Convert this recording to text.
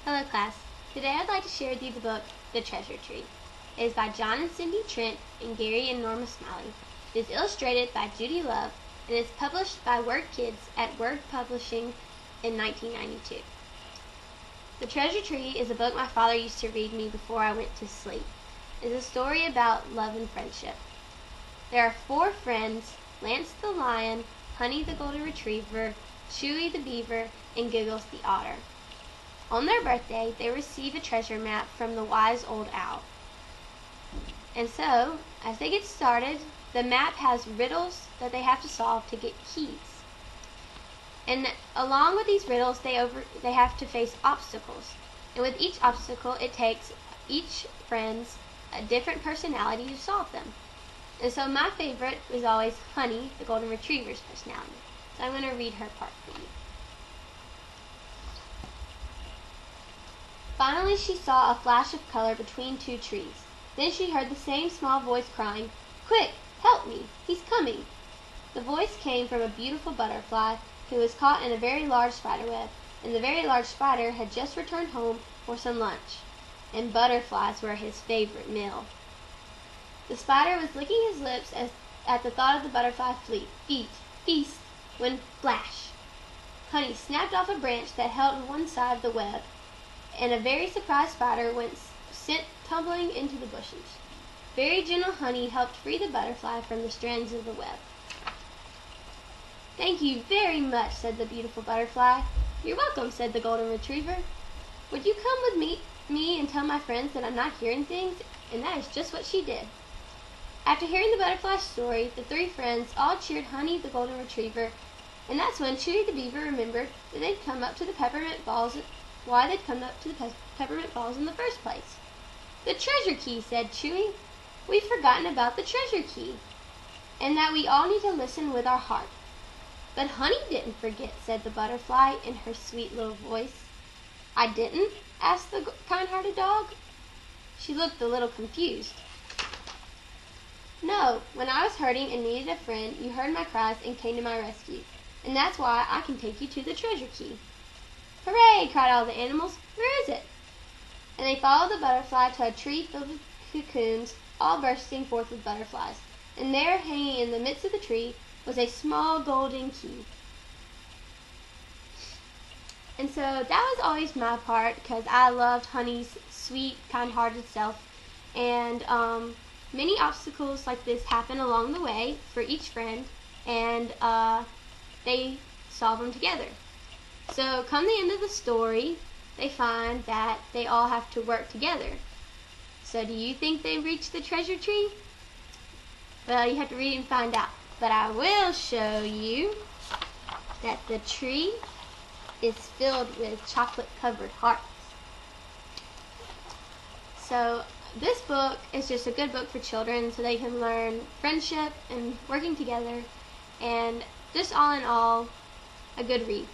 Hello class. Today I'd like to share with you the book, The Treasure Tree. It is by John and Cindy Trent and Gary and Norma Smiley. It is illustrated by Judy Love and is published by Word Kids at Word Publishing in 1992. The Treasure Tree is a book my father used to read me before I went to sleep. It is a story about love and friendship. There are 4 friends, Lance the Lion, Honey the Golden Retriever, Chewy the Beaver, and Giggles the Otter. On their birthday, they receive a treasure map from the wise old owl. And so, as they get started, the map has riddles that they have to solve to get keys. And along with these riddles, they have to face obstacles. And with each obstacle, it takes each friend's a different personality to solve them. And so my favorite was always Honey, the Golden Retriever's personality. So I'm going to read her part for you. Finally she saw a flash of color between 2 trees. Then she heard the same small voice crying, "Quick, help me, he's coming." The voice came from a beautiful butterfly who was caught in a very large spider web, and the very large spider had just returned home for some lunch, and butterflies were his favorite meal. The spider was licking his lips at the thought of the butterfly feast, when flash! Honey snapped off a branch that held one side of the web, and a very surprised spider sent tumbling into the bushes. Very gentle Honey helped free the butterfly from the strands of the web. "Thank you very much," said the beautiful butterfly. "You're welcome," said the Golden Retriever. "Would you come with me and tell my friends that I'm not hearing things?" And that is just what she did. After hearing the butterfly's story, the 3 friends all cheered Honey the Golden Retriever, and that's when Chewy the Beaver remembered that they'd come up to the peppermint balls in the first place. "The treasure key," said Chewy. "We've forgotten about the treasure key, and that we all need to listen with our heart." "But Honey didn't forget," said the butterfly in her sweet little voice. "I didn't?" asked the kind-hearted dog. She looked a little confused. "No, when I was hurting and needed a friend, you heard my cries and came to my rescue, and that's why I can take you to the treasure key." "Hooray!" cried all the animals. "Where is it?" And they followed the butterfly to a tree filled with cocoons, all bursting forth with butterflies. And there, hanging in the midst of the tree, was a small golden key. And so that was always my part, because I loved Honey's sweet, kind-hearted self. And many obstacles like this happen along the way for each friend, and they solve them together. So come the end of the story, they find that they all have to work together. So do you think they reached the treasure tree? Well, you have to read and find out. But I will show you that the tree is filled with chocolate-covered hearts. So this book is just a good book for children so they can learn friendship and working together, and just all in all, a good read.